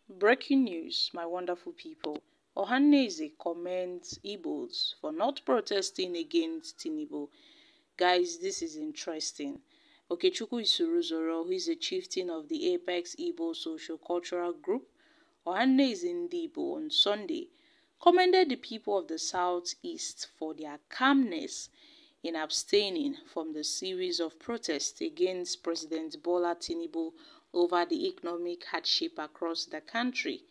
Breaking news, my wonderful people. Ohanaeze commends Igbos for not protesting against Tinubu. Guys, this is interesting. Okechukwu Isuruzoro, who is a chieftain of the Apex Igbo Socio-Cultural Group, Ohanaeze Ndigbo, on Sunday, commended the people of the Southeast for their calmness in abstaining from the series of protests against President Bola Tinubu over the economic hardship across the country.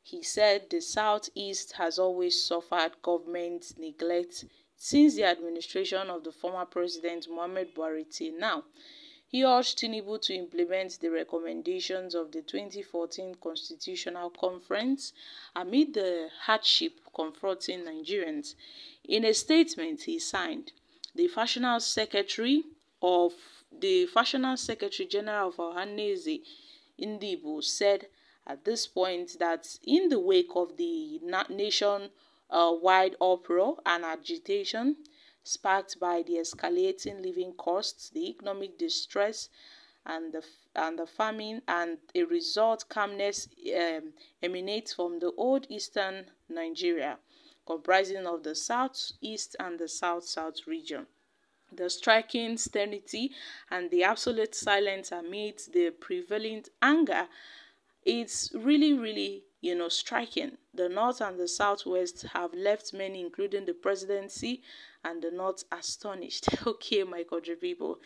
He said the Southeast has always suffered government neglect since the administration of the former President Muhammadu Buhari till now. He urged Tinubu to implement the recommendations of the 2014 Constitutional Conference amid the hardship confronting Nigerians. In a statement he signed, the National Secretary General of Ohanaeze Ndigbo said at this point that in the wake of the nation-wide uproar and agitation sparked by the escalating living costs, the economic distress, and the famine, and a result calmness emanates from the old eastern Nigeria, comprising of the southeast and the south-south region. The striking sternity and the absolute silence amidst the prevalent anger, it's really, striking. The North and the Southwest have left many, including the presidency and the North, astonished. Okay, my country people,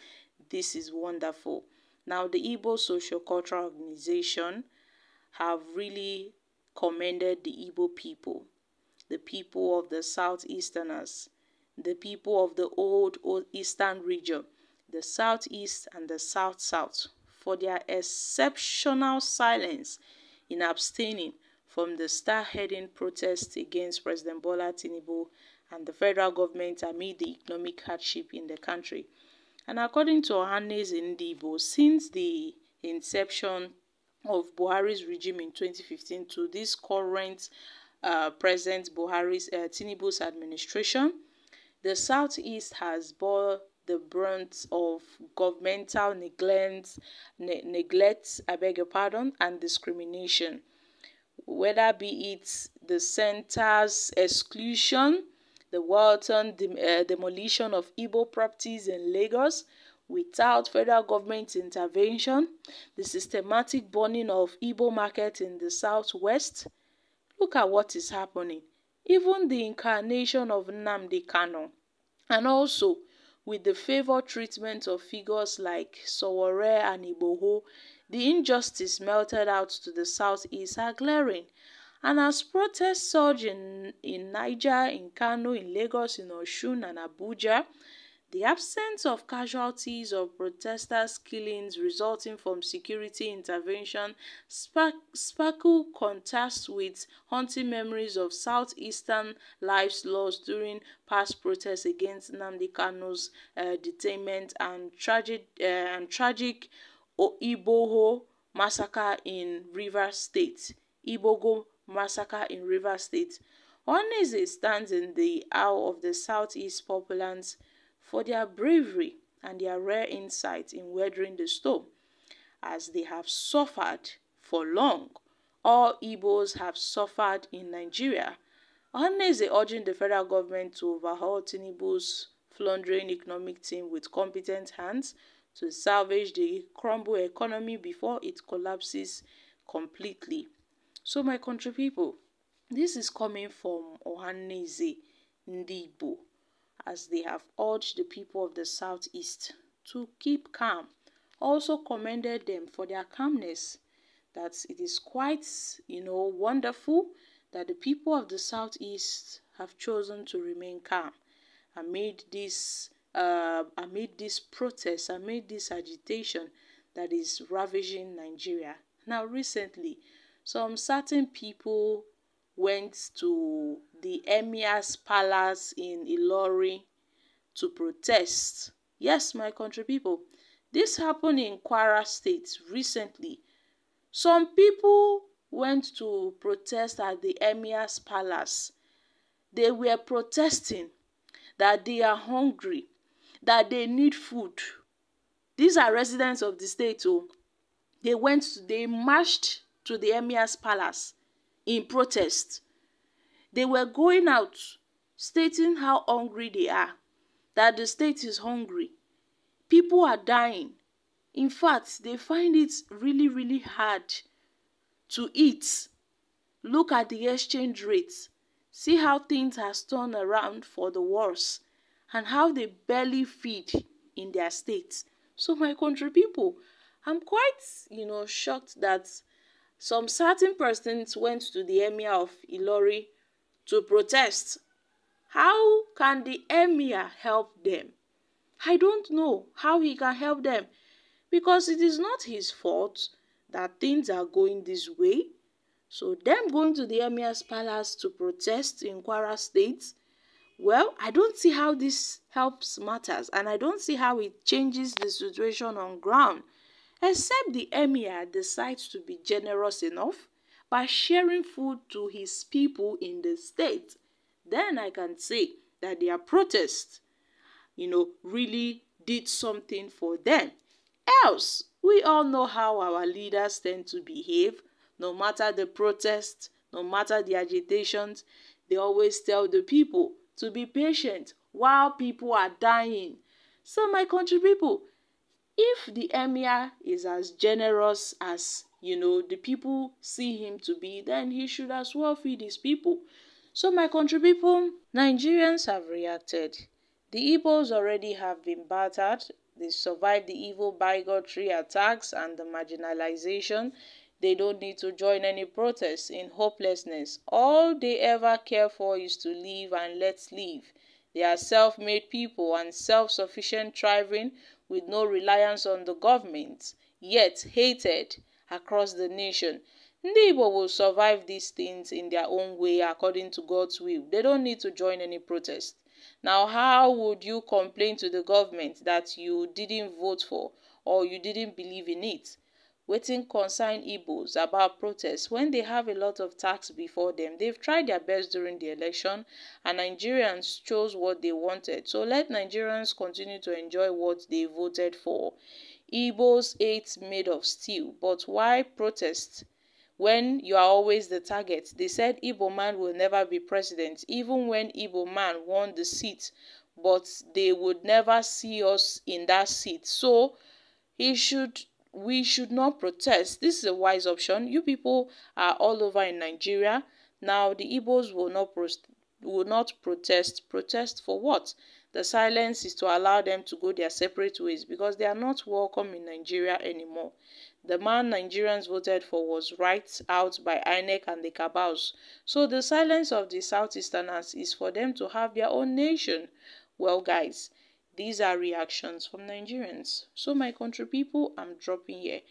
this is wonderful. Now, the Igbo Socio-Cultural Organization have really commended the Igbo people, the people of the Southeasterners, the people of the old eastern region, the Southeast and the South-South, for their exceptional silence in abstaining from the star-heading protests against President Bola Tinubu and the federal government amid the economic hardship in the country. And according to Ohanaeze Ndigbo, since the inception of Buhari's regime in 2015 to this current President Tinubu's administration, the Southeast has bore the brunt of governmental neglect, and discrimination, whether be it the center's exclusion, the wanton demolition of Igbo properties in Lagos without federal government intervention, the systematic burning of Igbo market in the Southwest. Look at what is happening. Even the incarnation of Nnamdi Kanu, and also with the favored treatment of figures like Sowore and Igboho, the injustice melted out to the southeast are glaring. And as protests surge in Niger, in Kano, in Lagos, in Osun and Abuja, the absence of casualties of protesters' killings resulting from security intervention sparkle contrast with haunting memories of southeastern lives lost during past protests against Nnamdi Kanu's detainment and tragic Igboho massacre in Rivers State. Ohanaeze stands in the awe of the Southeast populace for their bravery and their rare insight in weathering the storm. As they have suffered for long, all Igbos have suffered in Nigeria. Ohanaeze urging the federal government to overhaul Tinubu's floundering economic team with competent hands to salvage the crumbled economy before it collapses completely. So, my country people, this is coming from Ohanaeze Ndigbo, as they have urged the people of the Southeast to keep calm. Also commended them for their calmness, that it is quite, wonderful that the people of the Southeast have chosen to remain calm amid this protest, amid this agitation that is ravaging Nigeria. Now, recently, some certain people went to the Emir's palace in Ilori to protest. Yes, my country people, this happened in Kwara State recently. Some people went to protest at the Emir's palace. They were protesting that they are hungry, that they need food. These are residents of the state. They marched to the Emir's palace in protest. They were going out stating how hungry they are, that the state is hungry. People are dying. In fact, they find it really, really hard to eat. Look at the exchange rates. See how things has turned around for the worse and how they barely feed in their state. So my country people, I'm quite, shocked that some certain persons went to the Emir of Ilori to protest. How can the Emir help them? I don't know how he can help them, because it is not his fault that things are going this way. So them going to the Emir's palace to protest in Kwara State, well, I don't see how this helps matters, and I don't see how it changes the situation on ground, except the Emir decides to be generous enough by sharing food to his people in the state. Then I can say that their protest, really did something for them. Else, we all know how our leaders tend to behave. No matter the protest, no matter the agitations, they always tell the people to be patient while people are dying. So my country people, if the Emir is as generous as, the people see him to be, then he should as well feed his people. So my country people, Nigerians have reacted. The Igbos already have been battered. They survived the evil bigotry attacks and the marginalization. They don't need to join any protests in hopelessness. All they ever care for is to live and let live. They are self-made people and self-sufficient, thriving with no reliance on the government, yet hated across the nation. Ndị Igbo will survive these things in their own way according to God's will. They don't need to join any protest. Now, how would you complain to the government that you didn't vote for or you didn't believe in it? Wetin concern Igbos about protests when they have a lot of tax before them? They've tried their best during the election and Nigerians chose what they wanted. So let Nigerians continue to enjoy what they voted for. Igbos ate made of steel, but why protest when you are always the target? They said Igbo man will never be president, even when Igbo man won the seat, but they would never see us in that seat. So we should not protest. This is a wise option. You people are all over in Nigeria. Now the Igbos will not protest. Protest for what? The silence is to allow them to go their separate ways, because they are not welcome in Nigeria anymore. The man Nigerians voted for was right out by INEC and the cabals. So the silence of the Southeasterners is for them to have their own nation. Well, guys, these are reactions from Nigerians. So my country people, I'm dropping here.